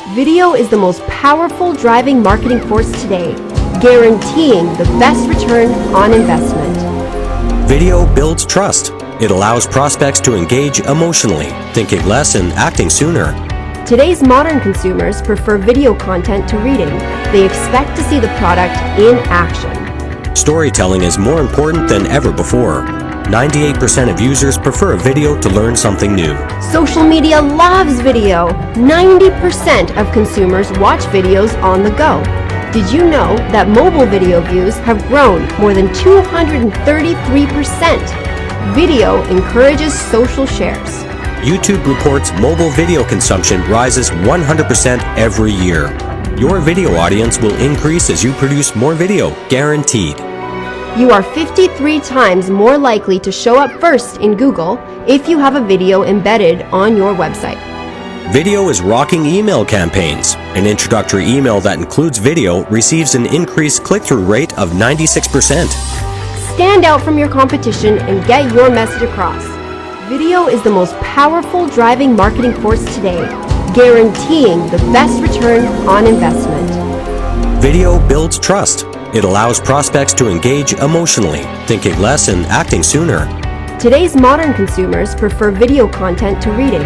Video is the most powerful driving marketing force today, guaranteeing the best return on investment. Video builds trust. It allows prospects to engage emotionally, thinking less and acting sooner. Today's modern consumers prefer video content to reading. They expect to see the product in action. Storytelling is more important than ever before. 98% of users prefer a video to learn something new. Social media loves video. 90% of consumers watch videos on the go. Did you know that mobile video views have grown more than 233%? Video encourages social shares. YouTube reports mobile video consumption rises 100% every year. Your video audience will increase as you produce more video, guaranteed. You are 53 times more likely to show up first in Google if you have a video embedded on your website. Video is rocking email campaigns. An introductory email that includes video receives an increased click-through rate of 96%. Stand out from your competition and get your message across. Video is the most powerful driving marketing force today, guaranteeing the best return on investment. Video builds trust. It allows prospects to engage emotionally, thinking less and acting sooner. Today's modern consumers prefer video content to reading.